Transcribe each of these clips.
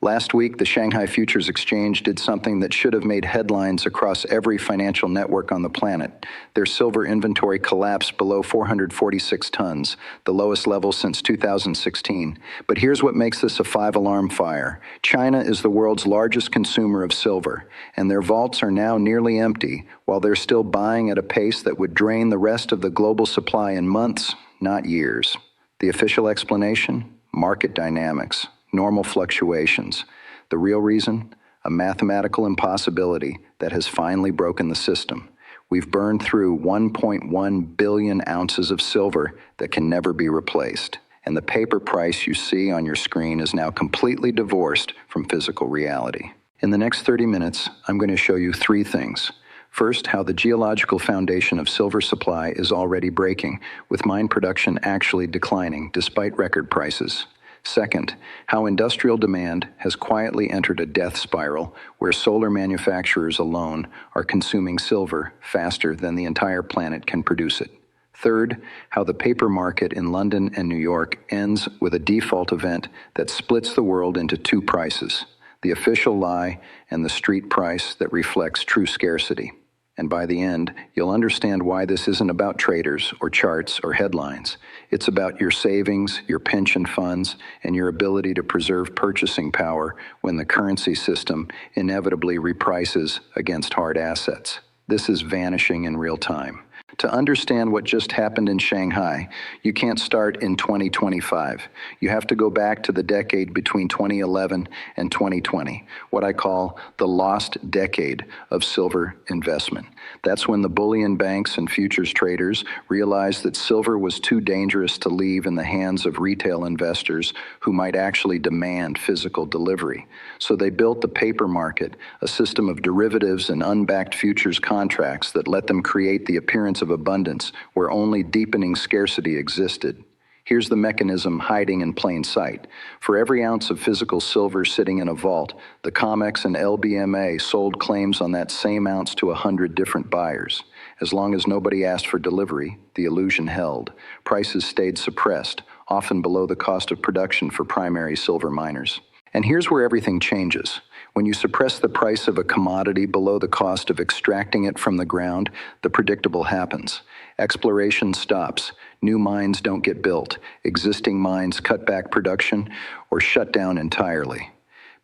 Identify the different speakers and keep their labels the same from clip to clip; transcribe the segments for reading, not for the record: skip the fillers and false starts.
Speaker 1: Last week, the Shanghai Futures Exchange did something that should have made headlines across every financial network on the planet. Their silver inventory collapsed below 446 tons, the lowest level since 2016. But here's what makes this a five-alarm fire. China is the world's largest consumer of silver, and their vaults are now nearly empty, while they're still buying at a pace that would drain the rest of the global supply in months, not years. The official explanation? Market dynamics. Normal fluctuations. The real reason? A mathematical impossibility that has finally broken the system. We've burned through 1.1 billion ounces of silver that can never be replaced. And the paper price you see on your screen is now completely divorced from physical reality. In the next 30 minutes, I'm going to show you three things. First, how the geological foundation of silver supply is already breaking, with mine production actually declining despite record prices. Second, how industrial demand has quietly entered a death spiral where solar manufacturers alone are consuming silver faster than the entire planet can produce it. Third, how the paper market in London and New York ends with a default event that splits the world into two prices, the official lie and the street price that reflects true scarcity. And by the end, you'll understand why this isn't about traders or charts or headlines. It's about your savings, your pension funds, and your ability to preserve purchasing power when the currency system inevitably reprices against hard assets. This is vanishing in real time. To understand what just happened in Shanghai, you can't start in 2025. You have to go back to the decade between 2011 and 2020, what I call the lost decade of silver investment. That's when the bullion banks and futures traders realized that silver was too dangerous to leave in the hands of retail investors who might actually demand physical delivery. So they built the paper market, a system of derivatives and unbacked futures contracts that let them create the appearance of abundance where only deepening scarcity existed. Here's the mechanism hiding in plain sight. For every ounce of physical silver sitting in a vault, the COMEX and LBMA sold claims on that same ounce to 100 different buyers. As long as nobody asked for delivery, the illusion held. Prices stayed suppressed, often below the cost of production for primary silver miners. And here's where everything changes. When you suppress the price of a commodity below the cost of extracting it from the ground, the predictable happens. Exploration stops, new mines don't get built, existing mines cut back production or shut down entirely.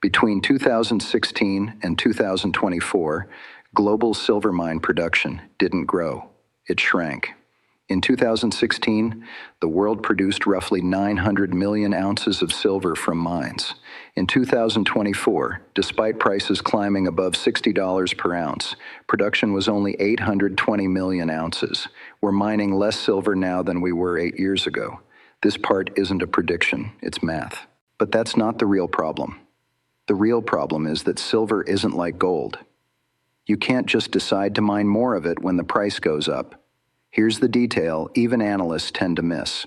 Speaker 1: Between 2016 and 2024, global silver mine production didn't grow, it shrank. In 2016, the world produced roughly 900 million ounces of silver from mines. In 2024, despite prices climbing above $60 per ounce, production was only 820 million ounces. We're mining less silver now than we were 8 years ago. This part isn't a prediction, it's math. But that's not the real problem. The real problem is that silver isn't like gold. You can't just decide to mine more of it when the price goes up. Here's the detail even analysts tend to miss.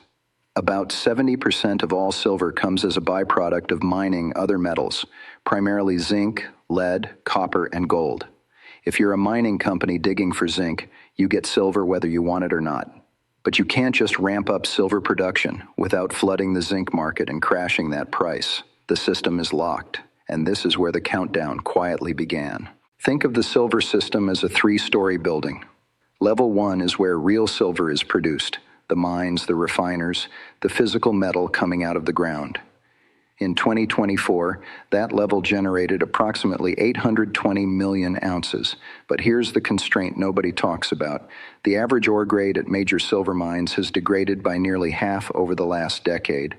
Speaker 1: About 70% of all silver comes as a byproduct of mining other metals, primarily zinc, lead, copper, and gold. If you're a mining company digging for zinc, you get silver whether you want it or not. But you can't just ramp up silver production without flooding the zinc market and crashing that price. The system is locked, and this is where the countdown quietly began. Think of the silver system as a three-story building. Level 1 is where real silver is produced, the mines, the refiners, the physical metal coming out of the ground. In 2024, that level generated approximately 820 million ounces. But here's the constraint nobody talks about. The average ore grade at major silver mines has degraded by nearly half over the last decade.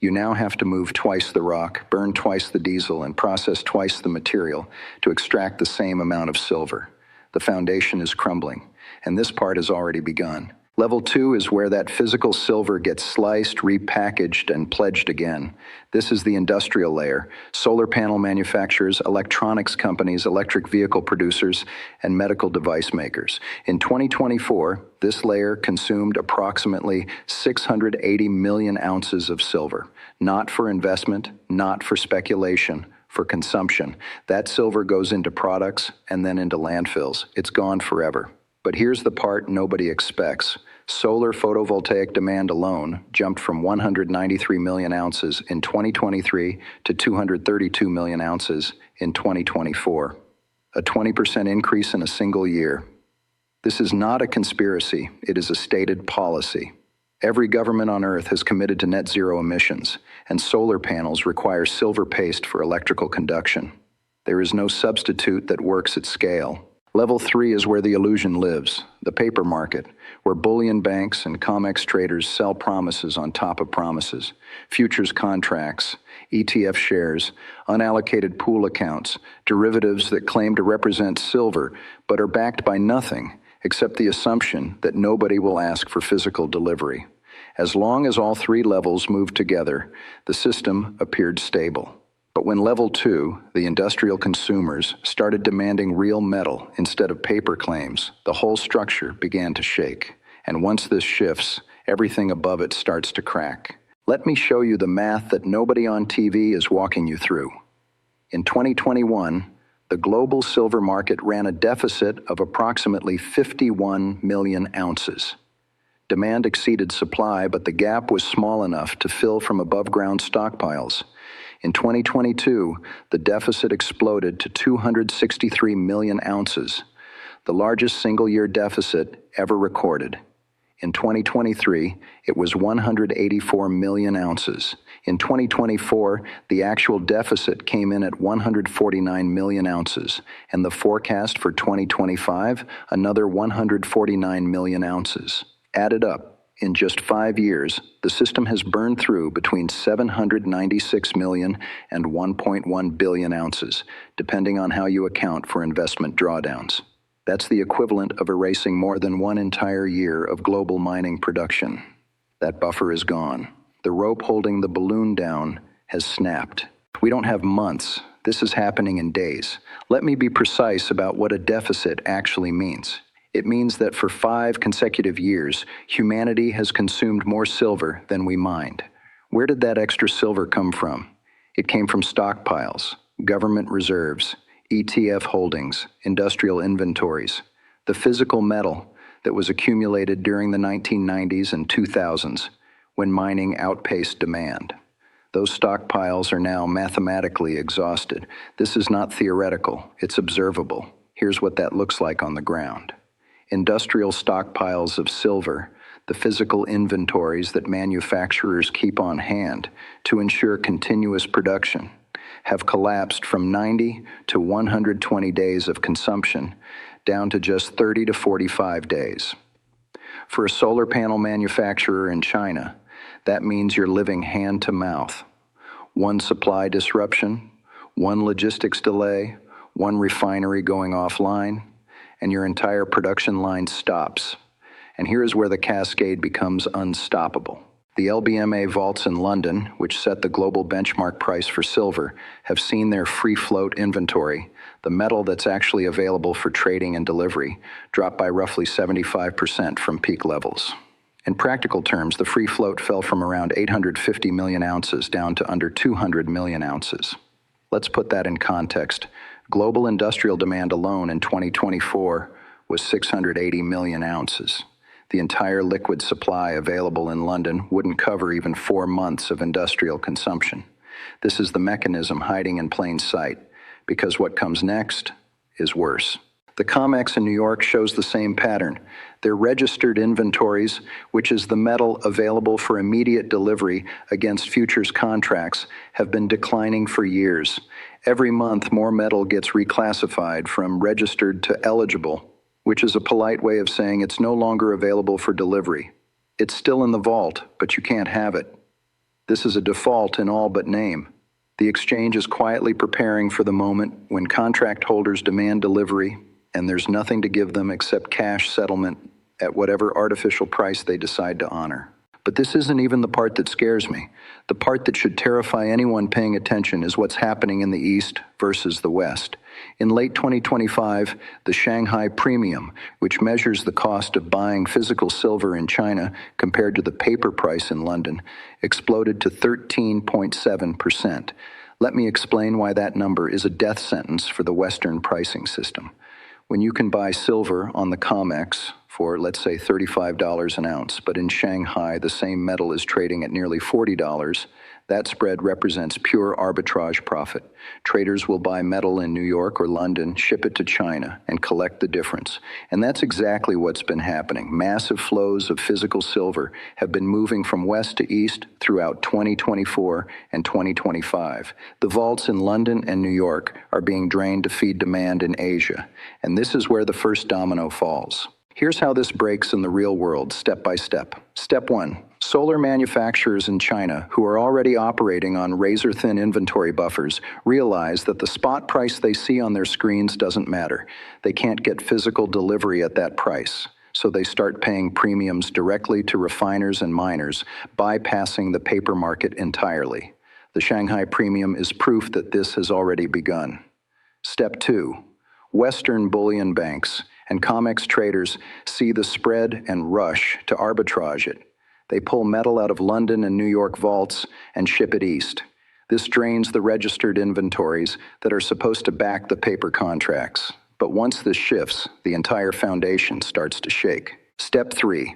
Speaker 1: You now have to move twice the rock, burn twice the diesel, and process twice the material to extract the same amount of silver. The foundation is crumbling, and this part has already begun. Level 2 is where that physical silver gets sliced, repackaged, and pledged again. This is the industrial layer. Solar panel manufacturers, electronics companies, electric vehicle producers, and medical device makers. In 2024, this layer consumed approximately 680 million ounces of silver. Not for investment, not for speculation, for consumption. That silver goes into products and then into landfills. It's gone forever. But here's the part nobody expects. Solar photovoltaic demand alone jumped from 193 million ounces in 2023 to 232 million ounces in 2024, a 20% increase in a single year. This is not a conspiracy, it is a stated policy. Every government on Earth has committed to net zero emissions, and solar panels require silver paste for electrical conduction. There is no substitute that works at scale. Level 3 is where the illusion lives, the paper market, where bullion banks and COMEX traders sell promises on top of promises, futures contracts, ETF shares, unallocated pool accounts, derivatives that claim to represent silver but are backed by nothing except the assumption that nobody will ask for physical delivery. As long as all three levels moved together, the system appeared stable. But when level 2, the industrial consumers, started demanding real metal instead of paper claims, the whole structure began to shake. And once this shifts, everything above it starts to crack. Let me show you the math that nobody on TV is walking you through. In 2021, the global silver market ran a deficit of approximately 51 million ounces. Demand exceeded supply, but the gap was small enough to fill from above-ground stockpiles. In 2022, the deficit exploded to 263 million ounces, the largest single-year deficit ever recorded. In 2023, it was 184 million ounces. In 2024, the actual deficit came in at 149 million ounces, and the forecast for 2025, another 149 million ounces. Added up, in just 5 years, the system has burned through between 796 million and 1.1 billion ounces, depending on how you account for investment drawdowns. That's the equivalent of erasing more than one entire year of global mining production. That buffer is gone. The rope holding the balloon down has snapped. We don't have months. This is happening in days. Let me be precise about what a deficit actually means. It means that for 5 consecutive years, humanity has consumed more silver than we mined. Where did that extra silver come from? It came from stockpiles, government reserves, ETF holdings, industrial inventories, the physical metal that was accumulated during the 1990s and 2000s when mining outpaced demand. Those stockpiles are now mathematically exhausted. This is not theoretical, it's observable. Here's what that looks like on the ground. Industrial stockpiles of silver, the physical inventories that manufacturers keep on hand to ensure continuous production, have collapsed from 90 to 120 days of consumption down to just 30 to 45 days. For a solar panel manufacturer in China, that means you're living hand to mouth. One supply disruption, one logistics delay, one refinery going offline, and your entire production line stops. And here is where the cascade becomes unstoppable. The LBMA vaults in London, which set the global benchmark price for silver, have seen their free float inventory, the metal that's actually available for trading and delivery, drop by roughly 75% from peak levels. In practical terms, the free float fell from around 850 million ounces down to under 200 million ounces. Let's put that in context. Global industrial demand alone in 2024 was 680 million ounces. The entire liquid supply available in London wouldn't cover even 4 months of industrial consumption. This is the mechanism hiding in plain sight, because what comes next is worse. The COMEX in New York shows the same pattern. Their registered inventories, which is the metal available for immediate delivery against futures contracts, have been declining for years. Every month, more metal gets reclassified from registered to eligible, which is a polite way of saying it's no longer available for delivery. It's still in the vault, but you can't have it. This is a default in all but name. The exchange is quietly preparing for the moment when contract holders demand delivery, and there's nothing to give them except cash settlement at whatever artificial price they decide to honor. But this isn't even the part that scares me. The part that should terrify anyone paying attention is what's happening in the East versus the West. In late 2025, the Shanghai Premium, which measures the cost of buying physical silver in China compared to the paper price in London, exploded to 13.7%. Let me explain why that number is a death sentence for the Western pricing system. When you can buy silver on the COMEX, for, let's say, $35 an ounce, but in Shanghai, the same metal is trading at nearly $40, that spread represents pure arbitrage profit. Traders will buy metal in New York or London, ship it to China, and collect the difference. And that's exactly what's been happening. Massive flows of physical silver have been moving from west to east throughout 2024 and 2025. The vaults in London and New York are being drained to feed demand in Asia, and this is where the first domino falls. Here's how this breaks in the real world, step by step. Step 1. Solar manufacturers in China, who are already operating on razor-thin inventory buffers, realize that the spot price they see on their screens doesn't matter. They can't get physical delivery at that price, so they start paying premiums directly to refiners and miners, bypassing the paper market entirely. The Shanghai Premium is proof that this has already begun. Step 2. Western bullion banks and COMEX traders see the spread and rush to arbitrage it. They pull metal out of London and New York vaults and ship it east. This drains the registered inventories that are supposed to back the paper contracts. But once this shifts, the entire foundation starts to shake. Step 3.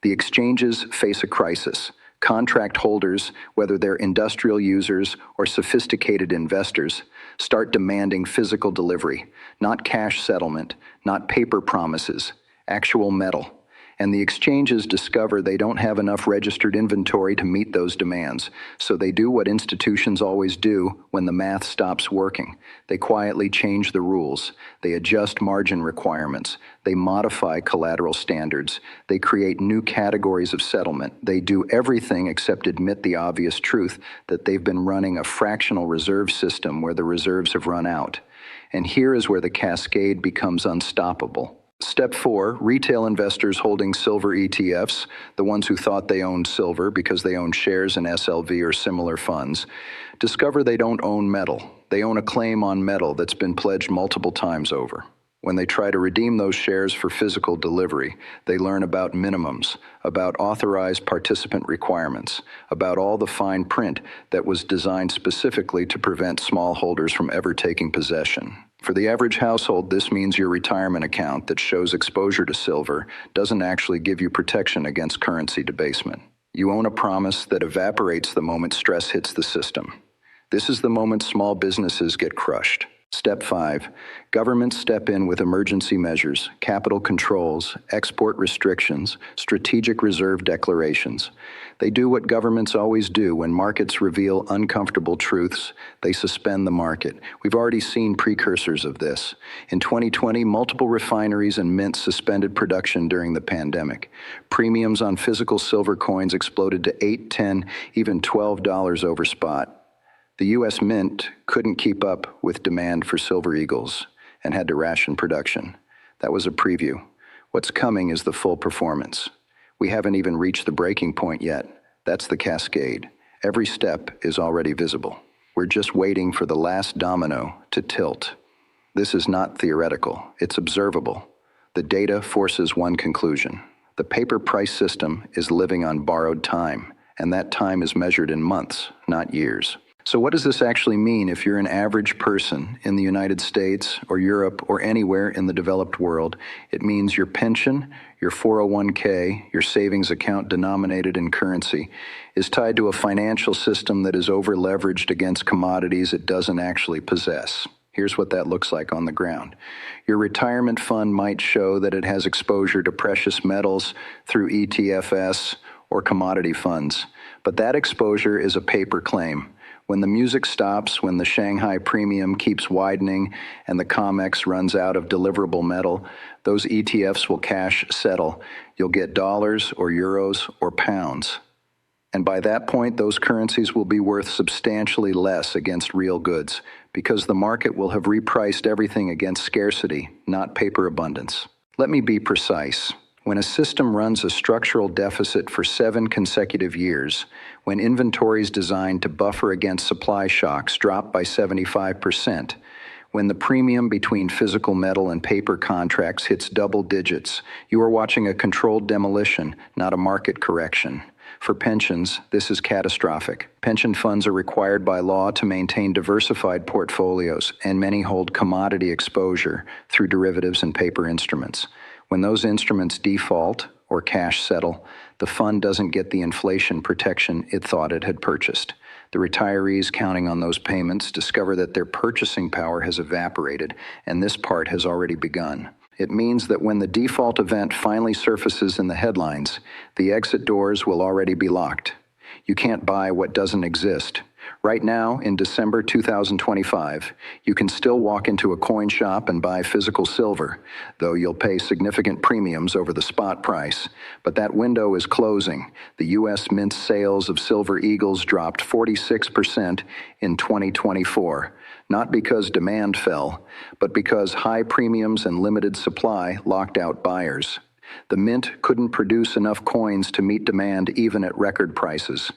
Speaker 1: The exchanges face a crisis. Contract holders, whether they're industrial users or sophisticated investors, start demanding physical delivery, not cash settlement, not paper promises, actual metal. And the exchanges discover they don't have enough registered inventory to meet those demands, so they do what institutions always do when the math stops working. They quietly change the rules. They adjust margin requirements. They modify collateral standards. They create new categories of settlement. They do everything except admit the obvious truth that they've been running a fractional reserve system where the reserves have run out. And here is where the cascade becomes unstoppable. Step 4, retail investors holding silver ETFs, the ones who thought they owned silver because they own shares in SLV or similar funds, discover they don't own metal. They own a claim on metal that's been pledged multiple times over. When they try to redeem those shares for physical delivery, they learn about minimums, about authorized participant requirements, about all the fine print that was designed specifically to prevent small holders from ever taking possession. For the average household, this means your retirement account that shows exposure to silver doesn't actually give you protection against currency debasement. You own a promise that evaporates the moment stress hits the system. This is the moment small businesses get crushed. Step 5. Governments step in with emergency measures, capital controls, export restrictions, strategic reserve declarations. They do what governments always do when markets reveal uncomfortable truths. They suspend the market. We've already seen precursors of this. In 2020, multiple refineries and mints suspended production during the pandemic. Premiums on physical silver coins exploded to $8, $10, even $12 over spot. The U.S. Mint couldn't keep up with demand for silver eagles and had to ration production. That was a preview. What's coming is the full performance. We haven't even reached the breaking point yet. That's the cascade. Every step is already visible. We're just waiting for the last domino to tilt. This is not theoretical. It's observable. The data forces one conclusion. The paper price system is living on borrowed time, and that time is measured in months, not years. So what does this actually mean if you're an average person in the United States or Europe or anywhere in the developed world? It means your pension, your 401k, your savings account denominated in currency, is tied to a financial system that is over-leveraged against commodities it doesn't actually possess. Here's what that looks like on the ground. Your retirement fund might show that it has exposure to precious metals through ETFs or commodity funds, but that exposure is a paper claim. When the music stops, when the Shanghai Premium keeps widening and the COMEX runs out of deliverable metal, those ETFs will cash settle. You'll get dollars or euros or pounds. And by that point, those currencies will be worth substantially less against real goods because the market will have repriced everything against scarcity, not paper abundance. Let me be precise. When a system runs a structural deficit for 7 consecutive years, when inventories designed to buffer against supply shocks drop by 75%, when the premium between physical metal and paper contracts hits double digits, you are watching a controlled demolition, not a market correction. For pensions, this is catastrophic. Pension funds are required by law to maintain diversified portfolios, and many hold commodity exposure through derivatives and paper instruments. When those instruments default or cash settle, the fund doesn't get the inflation protection it thought it had purchased. The retirees counting on those payments discover that their purchasing power has evaporated, and this part has already begun. It means that when the default event finally surfaces in the headlines, the exit doors will already be locked. You can't buy what doesn't exist. Right now, in December 2025, you can still walk into a coin shop and buy physical silver, though you'll pay significant premiums over the spot price. But that window is closing. The U.S. Mint sales of silver eagles dropped 46% in 2024, not because demand fell, but because high premiums and limited supply locked out buyers. The Mint couldn't produce enough coins to meet demand even at record prices.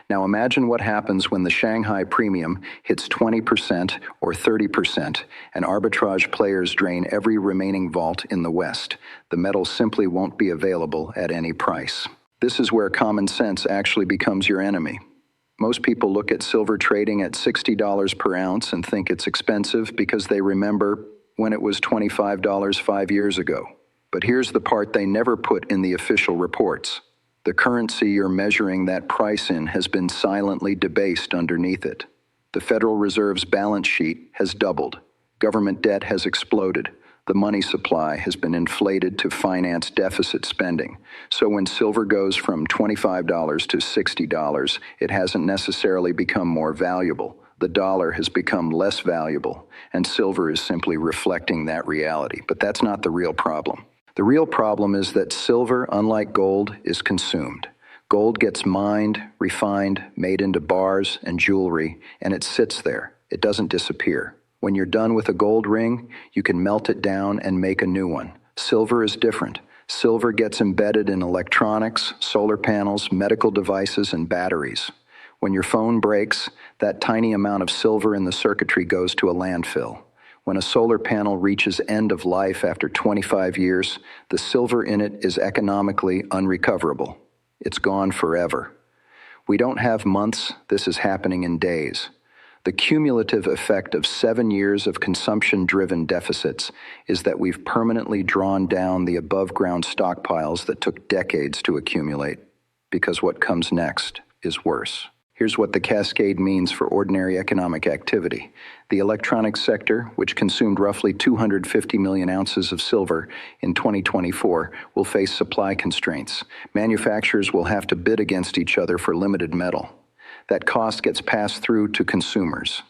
Speaker 1: Now imagine what happens when the Shanghai Premium hits 20% or 30% and arbitrage players drain every remaining vault in the West. The metal simply won't be available at any price. This is where common sense actually becomes your enemy. Most people look at silver trading at $60 per ounce and think it's expensive because they remember when it was $25 5 years ago. But here's the part they never put in the official reports. The currency you're measuring that price in has been silently debased underneath it. The Federal Reserve's balance sheet has doubled. Government debt has exploded. The money supply has been inflated to finance deficit spending. So when silver goes from $25 to $60, it hasn't necessarily become more valuable. The dollar has become less valuable, and silver is simply reflecting that reality. But that's not the real problem. The real problem is that silver, unlike gold, is consumed. Gold gets mined, refined, made into bars and jewelry, and it sits there. It doesn't disappear. When you're done with a gold ring, you can melt it down and make a new one. Silver is different. Silver gets embedded in electronics, solar panels, medical devices, and batteries. When your phone breaks, that tiny amount of silver in the circuitry goes to a landfill. When a solar panel reaches end of life after 25 years, the silver in it is economically unrecoverable. It's gone forever. We don't have months, this is happening in days. The cumulative effect of 7 years of consumption-driven deficits is that we've permanently drawn down the above-ground stockpiles that took decades to accumulate, because what comes next is worse. Here's what the cascade means for ordinary economic activity. The electronics sector, which consumed roughly 250 million ounces of silver in 2024, will face supply constraints. Manufacturers will have to bid against each other for limited metal. That cost gets passed through to consumers.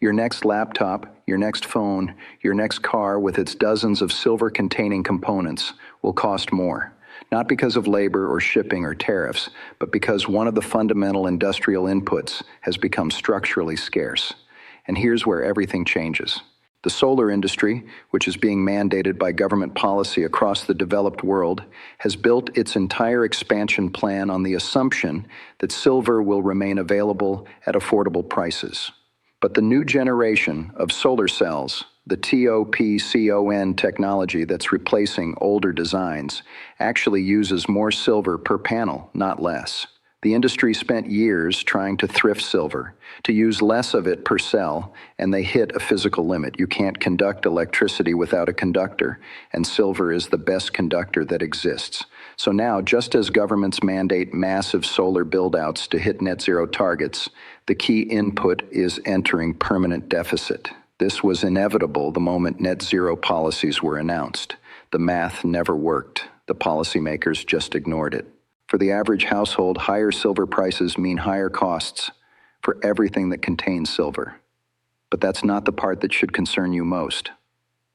Speaker 1: Your next laptop, your next phone, your next car with its dozens of silver-containing components will cost more. Not because of labor or shipping or tariffs, but because one of the fundamental industrial inputs has become structurally scarce. And here's where everything changes. The solar industry, which is being mandated by government policy across the developed world, has built its entire expansion plan on the assumption that silver will remain available at affordable prices. But the new generation of solar cells, the TOPCON technology that's replacing older designs, actually uses more silver per panel, not less. The industry spent years trying to thrift silver, to use less of it per cell, and they hit a physical limit. You can't conduct electricity without a conductor, and silver is the best conductor that exists. So now, just as governments mandate massive solar build-outs to hit net zero targets, the key input is entering permanent deficit. This was inevitable the moment net zero policies were announced. The math never worked. The policymakers just ignored it. For the average household, higher silver prices mean higher costs for everything that contains silver. But that's not the part that should concern you most.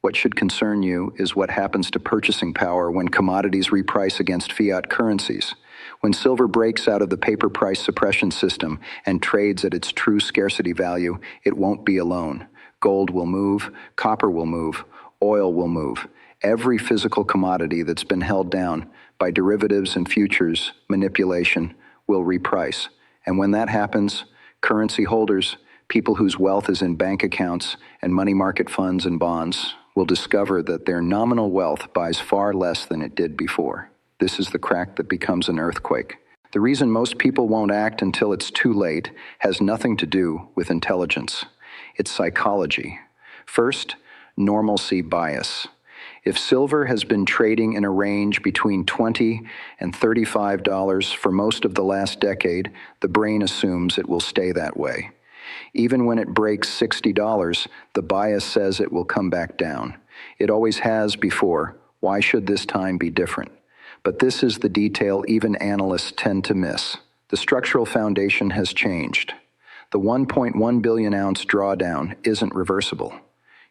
Speaker 1: What should concern you is what happens to purchasing power when commodities reprice against fiat currencies. When silver breaks out of the paper price suppression system and trades at its true scarcity value, it won't be alone. Gold will move, copper will move, oil will move. Every physical commodity that's been held down by derivatives and futures manipulation will reprice. And when that happens, currency holders, people whose wealth is in bank accounts and money market funds and bonds, will discover that their nominal wealth buys far less than it did before. This is the crack that becomes an earthquake. The reason most people won't act until it's too late has nothing to do with intelligence. It's psychology. First, normalcy bias. If silver has been trading in a range between $20 and $35 for most of the last decade, the brain assumes it will stay that way. Even when it breaks $60, the bias says it will come back down. It always has before. Why should this time be different? But this is the detail even analysts tend to miss. The structural foundation has changed. The 1.1 billion ounce drawdown isn't reversible.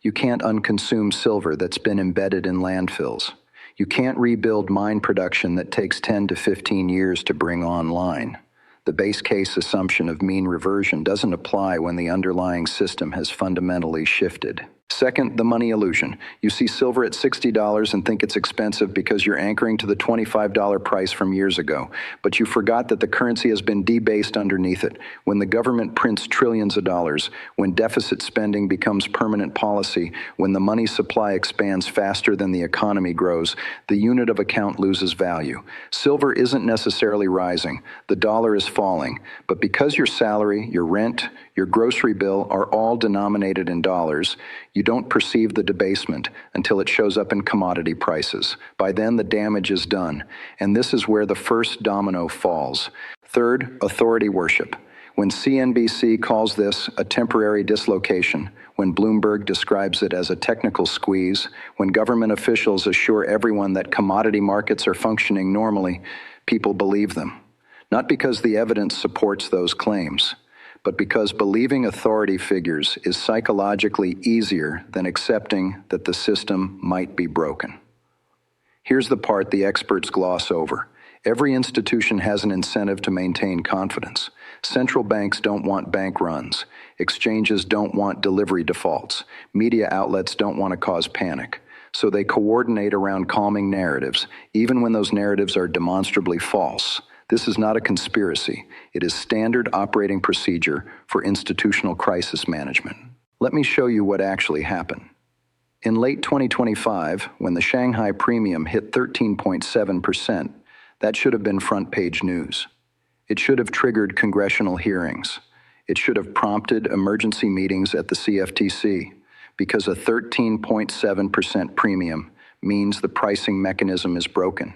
Speaker 1: You can't unconsume silver that's been embedded in landfills. You can't rebuild mine production that takes 10 to 15 years to bring online. The base case assumption of mean reversion doesn't apply when the underlying system has fundamentally shifted. Second, the money illusion. You see silver at $60 and think it's expensive because you're anchoring to the $25 price from years ago. But you forgot that the currency has been debased underneath it. When the government prints trillions of dollars, when deficit spending becomes permanent policy, when the money supply expands faster than the economy grows, the unit of account loses value. Silver isn't necessarily rising. The dollar is falling. But because your salary, your rent, your grocery bill are all denominated in dollars, you don't perceive the debasement until it shows up in commodity prices. By then, the damage is done, and this is where the first domino falls. Third, authority worship. When CNBC calls this a temporary dislocation, when Bloomberg describes it as a technical squeeze, when government officials assure everyone that commodity markets are functioning normally, people believe them. Not because the evidence supports those claims, but because believing authority figures is psychologically easier than accepting that the system might be broken. Here's the part the experts gloss over. Every institution has an incentive to maintain confidence. Central banks don't want bank runs. Exchanges don't want delivery defaults. Media outlets don't want to cause panic. So they coordinate around calming narratives, even when those narratives are demonstrably false. This is not a conspiracy. It is standard operating procedure for institutional crisis management. Let me show you what actually happened. In late 2025, when the Shanghai Premium hit 13.7%, that should have been front-page news. It should have triggered congressional hearings. It should have prompted emergency meetings at the CFTC, because a 13.7% premium means the pricing mechanism is broken.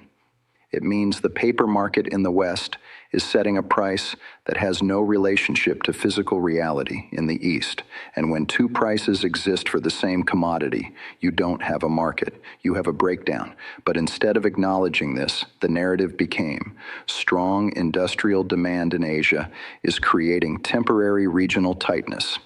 Speaker 1: It means the paper market in the West is setting a price that has no relationship to physical reality in the East. And when two prices exist for the same commodity, you don't have a market, you have a breakdown. But instead of acknowledging this, the narrative became strong industrial demand in Asia is creating temporary regional tightness.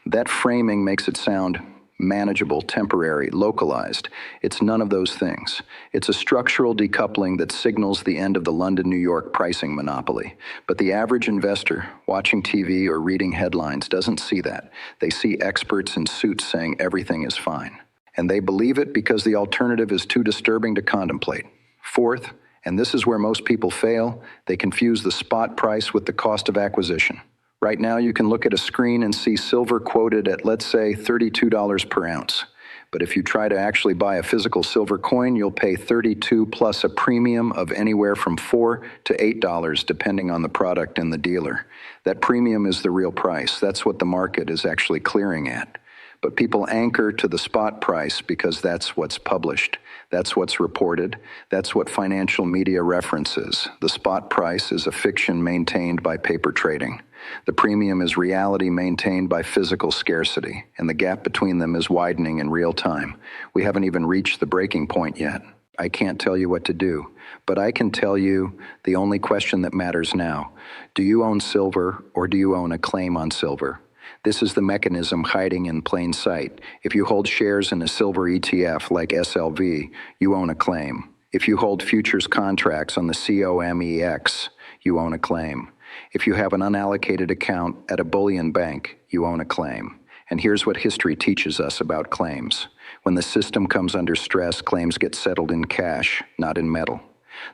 Speaker 1: That framing makes it sound manageable, temporary, localized. It's none of those things. It's a structural decoupling that signals the end of the London-New York pricing monopoly. But the average investor watching TV or reading headlines doesn't see that. They see experts in suits saying everything is fine. And they believe it because the alternative is too disturbing to contemplate. Fourth, and this is where most people fail, they confuse the spot price with the cost of acquisition. Right now, you can look at a screen and see silver quoted at, let's say, $32 per ounce. But if you try to actually buy a physical silver coin, you'll pay $32 plus a premium of anywhere from $4 to $8, depending on the product and the dealer. That premium is the real price. That's what the market is actually clearing at. But people anchor to the spot price because that's what's published. That's what's reported. That's what financial media references. The spot price is a fiction maintained by paper trading. The premium is reality maintained by physical scarcity, and the gap between them is widening in real time. We haven't even reached the breaking point yet. I can't tell you what to do, but I can tell you the only question that matters now. Do you own silver, or do you own a claim on silver? This is the mechanism hiding in plain sight. If you hold shares in a silver ETF like SLV, you own a claim. If you hold futures contracts on the COMEX, you own a claim. If you have an unallocated account at a bullion bank, you own a claim. And here's what history teaches us about claims. When the system comes under stress, claims get settled in cash, not in metal.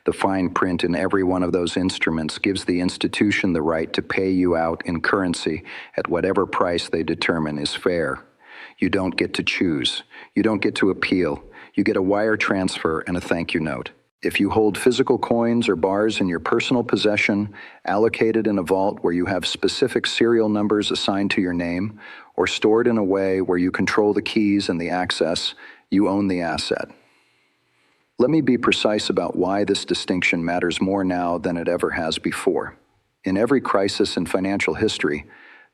Speaker 1: The fine print in every one of those instruments gives the institution the right to pay you out in currency at whatever price they determine is fair. You don't get to choose. You don't get to appeal. You get a wire transfer and a thank you note. If you hold physical coins or bars in your personal possession, allocated in a vault where you have specific serial numbers assigned to your name, or stored in a way where you control the keys and the access, you own the asset. Let me be precise about why this distinction matters more now than it ever has before. In every crisis in financial history,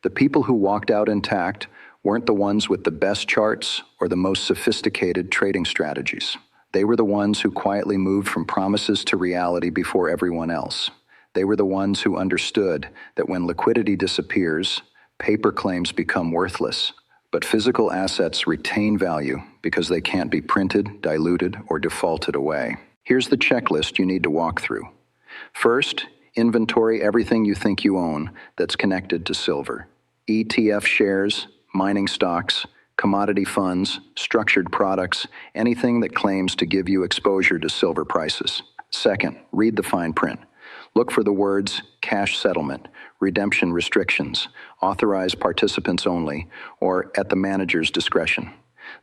Speaker 1: the people who walked out intact weren't the ones with the best charts or the most sophisticated trading strategies. They were the ones who quietly moved from promises to reality before everyone else. They were the ones who understood that when liquidity disappears, paper claims become worthless, but physical assets retain value because they can't be printed, diluted, or defaulted away. Here's the checklist you need to walk through. First, inventory everything you think you own that's connected to silver. ETF shares, mining stocks, commodity funds, structured products, anything that claims to give you exposure to silver prices. Second, read the fine print. Look for the words cash settlement, redemption restrictions, authorized participants only, or at the manager's discretion.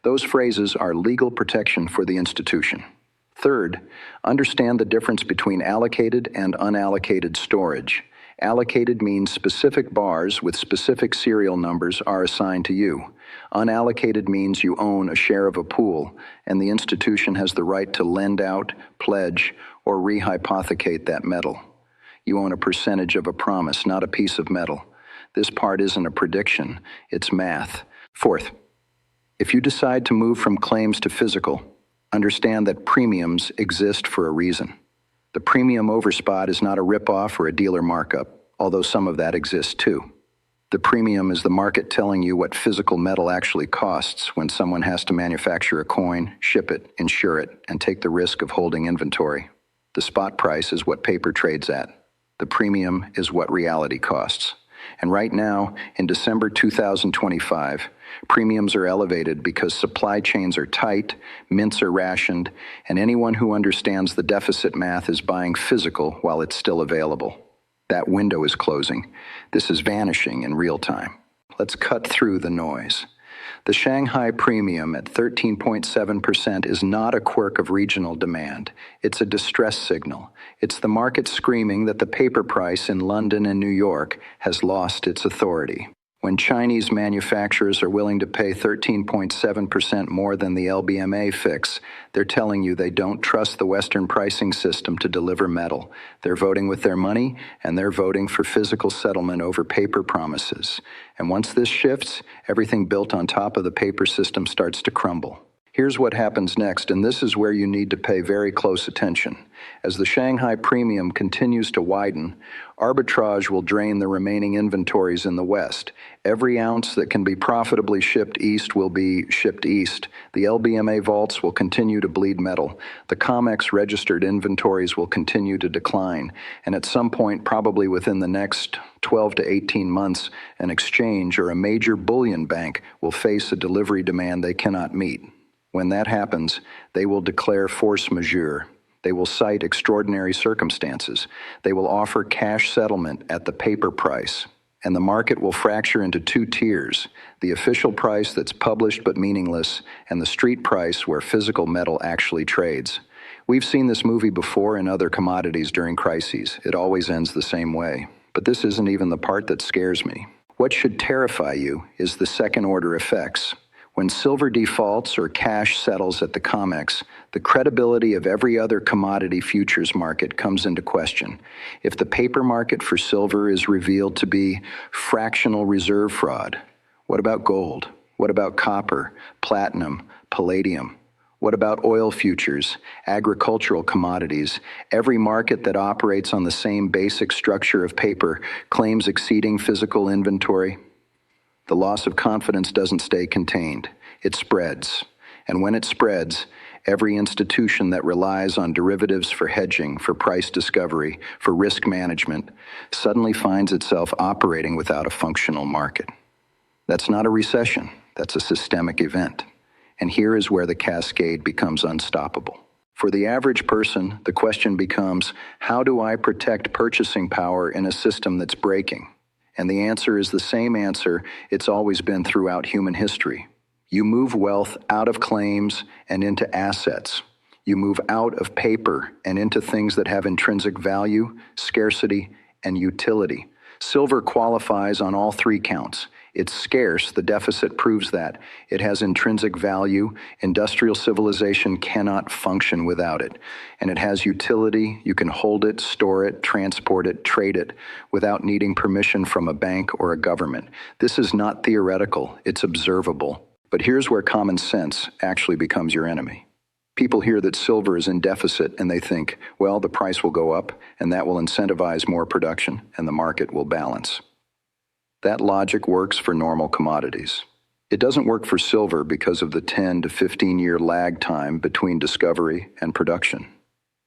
Speaker 1: Those phrases are legal protection for the institution. Third, understand the difference between allocated and unallocated storage. Allocated means specific bars with specific serial numbers are assigned to you. Unallocated means you own a share of a pool, and the institution has the right to lend out, pledge, or rehypothecate that metal. You own a percentage of a promise, not a piece of metal. This part isn't a prediction, it's math. Fourth, if you decide to move from claims to physical, understand that premiums exist for a reason. The premium overspot is not a ripoff or a dealer markup, although some of that exists too. The premium is the market telling you what physical metal actually costs when someone has to manufacture a coin, ship it, insure it, and take the risk of holding inventory. The spot price is what paper trades at. The premium is what reality costs. And right now, in December 2025, premiums are elevated because supply chains are tight, mints are rationed, and anyone who understands the deficit math is buying physical while it's still available. That window is closing. This is vanishing in real time. Let's cut through the noise. The Shanghai Premium at 13.7% is not a quirk of regional demand. It's a distress signal. It's the market screaming that the paper price in London and New York has lost its authority. When Chinese manufacturers are willing to pay 13.7% more than the LBMA fix, they're telling you they don't trust the Western pricing system to deliver metal. They're voting with their money, and they're voting for physical settlement over paper promises. And once this shifts, everything built on top of the paper system starts to crumble. Here's what happens next, and this is where you need to pay very close attention. As the Shanghai Premium continues to widen, arbitrage will drain the remaining inventories in the West. Every ounce that can be profitably shipped east will be shipped east. The LBMA vaults will continue to bleed metal. The COMEX registered inventories will continue to decline. And at some point, probably within the next 12 to 18 months, an exchange or a major bullion bank will face a delivery demand they cannot meet. When that happens, they will declare force majeure. They will cite extraordinary circumstances. They will offer cash settlement at the paper price. And the market will fracture into two tiers, the official price that's published but meaningless, and the street price where physical metal actually trades. We've seen this movie before in other commodities during crises. It always ends the same way. But this isn't even the part that scares me. What should terrify you is the second-order effects. When silver defaults or cash settles at the COMEX, the credibility of every other commodity futures market comes into question. If the paper market for silver is revealed to be fractional reserve fraud, what about gold? What about copper, platinum, palladium? What about oil futures, agricultural commodities? Every market that operates on the same basic structure of paper claims exceeding physical inventory. The loss of confidence doesn't stay contained. It spreads. And when it spreads, every institution that relies on derivatives for hedging, for price discovery, for risk management, suddenly finds itself operating without a functional market. That's not a recession. That's a systemic event. And here is where the cascade becomes unstoppable. For the average person, the question becomes, how do I protect purchasing power in a system that's breaking? And the answer is the same answer it's always been throughout human history. You move wealth out of claims and into assets. You move out of paper and into things that have intrinsic value, scarcity, and utility. Silver qualifies on all three counts. It's scarce, the deficit proves that. It has intrinsic value, industrial civilization cannot function without it. And it has utility, you can hold it, store it, transport it, trade it, without needing permission from a bank or a government. This is not theoretical, it's observable. But here's where common sense actually becomes your enemy. People hear that silver is in deficit and they think, well, the price will go up and that will incentivize more production and the market will balance. That logic works for normal commodities. It doesn't work for silver because of the 10 to 15-year lag time between discovery and production.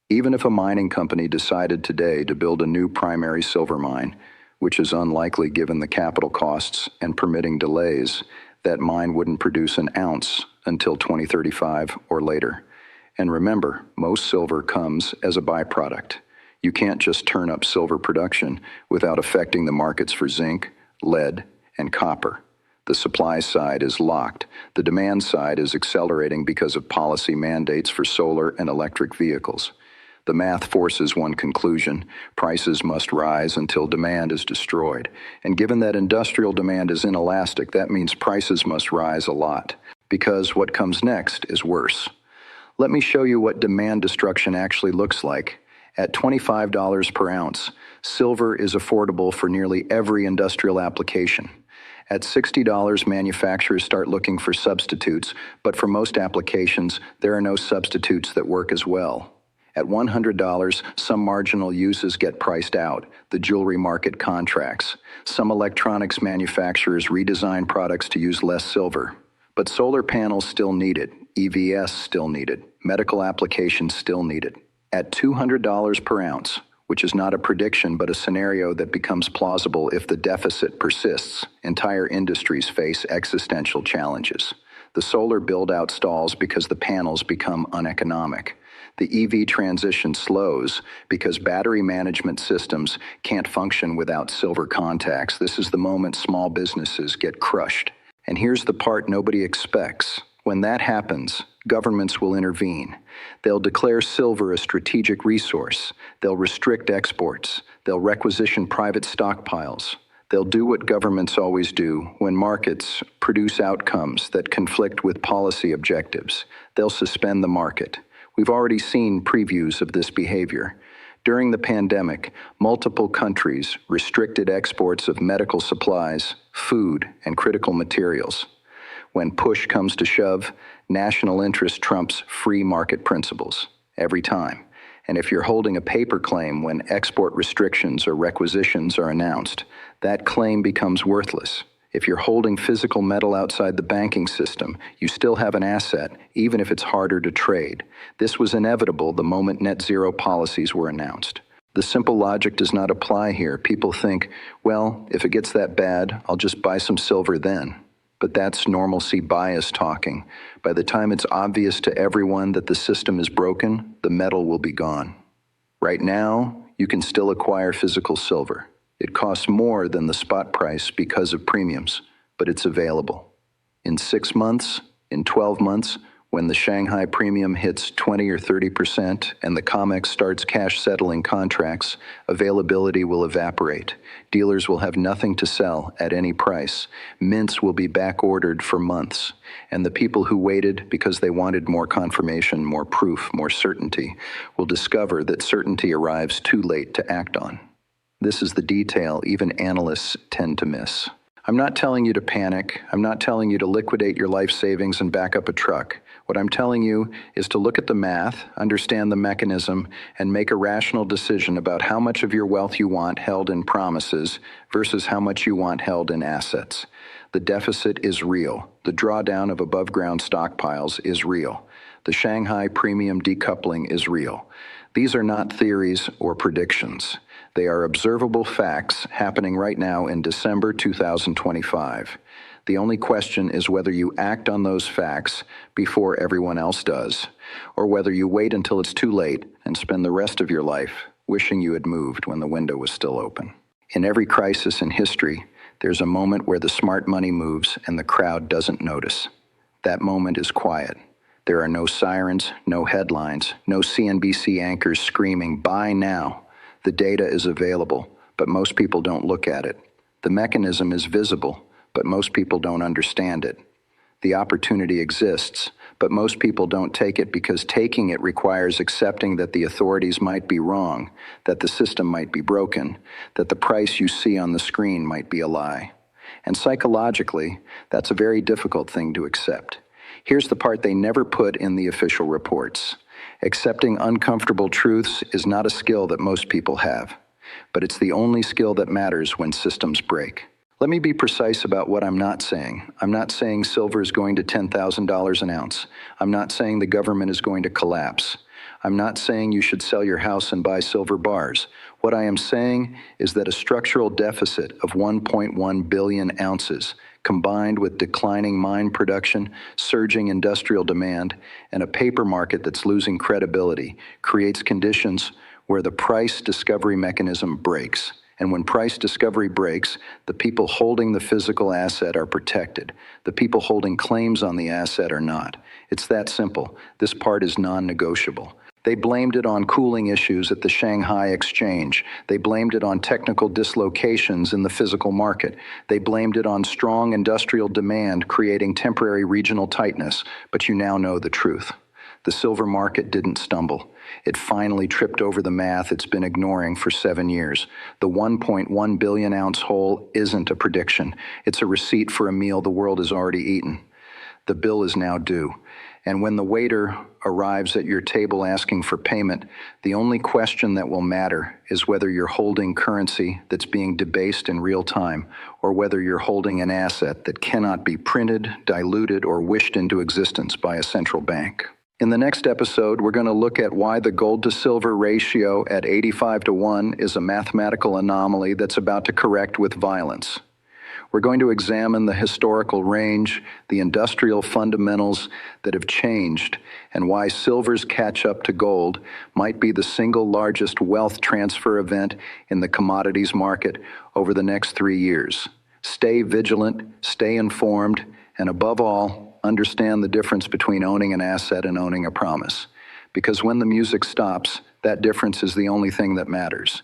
Speaker 1: Even if a mining company decided today to build a new primary silver mine, which is unlikely given the capital costs and permitting delays, that mine wouldn't produce an ounce until 2035 or later. And remember, most silver comes as a byproduct. You can't just turn up silver production without affecting the markets for zinc, lead, and copper. The supply side is locked. The demand side is accelerating because of policy mandates for solar and electric vehicles. The math forces one conclusion: prices must rise until demand is destroyed. And given that industrial demand is inelastic, that means prices must rise a lot, because what comes next is worse. Let me show you what demand destruction actually looks like. At $25 per ounce, silver is affordable for nearly every industrial application. At $60, manufacturers start looking for substitutes, but for most applications, there are no substitutes that work as well. At $100, some marginal uses get priced out. The jewelry market contracts. Some electronics manufacturers redesign products to use less silver. But solar panels still need it. EVs still need it. Medical applications still need it. At $200 per ounce, which is not a prediction but a scenario that becomes plausible if the deficit persists, entire industries face existential challenges. The solar build-out stalls because the panels become uneconomic. The EV transition slows because battery management systems can't function without silver contacts. This is the moment small businesses get crushed. And here's the part nobody expects. When that happens, governments will intervene. They'll declare silver a strategic resource. They'll restrict exports. They'll requisition private stockpiles. They'll do what governments always do when markets produce outcomes that conflict with policy objectives. They'll suspend the market. We've already seen previews of this behavior. During the pandemic, multiple countries restricted exports of medical supplies, food, and critical materials. When push comes to shove, national interest trumps free market principles, every time. And if you're holding a paper claim when export restrictions or requisitions are announced, that claim becomes worthless. If you're holding physical metal outside the banking system, you still have an asset, even if it's harder to trade. This was inevitable the moment net zero policies were announced. The simple logic does not apply here. People think, well, if it gets that bad, I'll just buy some silver then. But that's normalcy bias talking. By the time it's obvious to everyone that the system is broken, the metal will be gone. Right now, you can still acquire physical silver. It costs more than the spot price because of premiums, but it's available. In 6 months, in 12 months, when the Shanghai Premium hits 20 or 30% and the COMEX starts cash settling contracts, availability will evaporate. Dealers will have nothing to sell at any price. Mints will be back-ordered for months. And the people who waited because they wanted more confirmation, more proof, more certainty, will discover that certainty arrives too late to act on. This is the detail even analysts tend to miss. I'm not telling you to panic. I'm not telling you to liquidate your life savings and back up a truck. What I'm telling you is to look at the math, understand the mechanism, and make a rational decision about how much of your wealth you want held in promises versus how much you want held in assets. The deficit is real. The drawdown of above-ground stockpiles is real. The Shanghai Premium decoupling is real. These are not theories or predictions. They are observable facts happening right now in December 2025. The only question is whether you act on those facts before everyone else does, or whether you wait until it's too late and spend the rest of your life wishing you had moved when the window was still open. In every crisis in history, there's a moment where the smart money moves and the crowd doesn't notice. That moment is quiet. There are no sirens, no headlines, no CNBC anchors screaming, "Buy now." The data is available, but most people don't look at it. The mechanism is visible, but most people don't understand it. The opportunity exists, but most people don't take it because taking it requires accepting that the authorities might be wrong, that the system might be broken, that the price you see on the screen might be a lie. And psychologically, that's a very difficult thing to accept. Here's the part they never put in the official reports. Accepting uncomfortable truths is not a skill that most people have, but it's the only skill that matters when systems break. Let me be precise about what I'm not saying. I'm not saying silver is going to $10,000 an ounce. I'm not saying the government is going to collapse. I'm not saying you should sell your house and buy silver bars. What I am saying is that a structural deficit of 1.1 billion ounces, combined with declining mine production, surging industrial demand, and a paper market that's losing credibility, creates conditions where the price discovery mechanism breaks. And when price discovery breaks, the people holding the physical asset are protected. The people holding claims on the asset are not. It's that simple. This part is non-negotiable. They blamed it on cooling issues at the Shanghai Exchange. They blamed it on technical dislocations in the physical market. They blamed it on strong industrial demand creating temporary regional tightness. But you now know the truth. The silver market didn't stumble. It finally tripped over the math it's been ignoring for 7 years. The 1.1 billion ounce hole isn't a prediction. It's a receipt for a meal the world has already eaten. The bill is now due. And when the waiter arrives at your table asking for payment, the only question that will matter is whether you're holding currency that's being debased in real time, or whether you're holding an asset that cannot be printed, diluted, or wished into existence by a central bank. In the next episode, we're going to look at why the gold to silver ratio at 85 to 1 is a mathematical anomaly that's about to correct with violence. We're going to examine the historical range, the industrial fundamentals that have changed, and why silver's catch-up to gold might be the single largest wealth transfer event in the commodities market over the next 3 years. Stay vigilant, stay informed, and above all, understand the difference between owning an asset and owning a promise. Because when the music stops, that difference is the only thing that matters.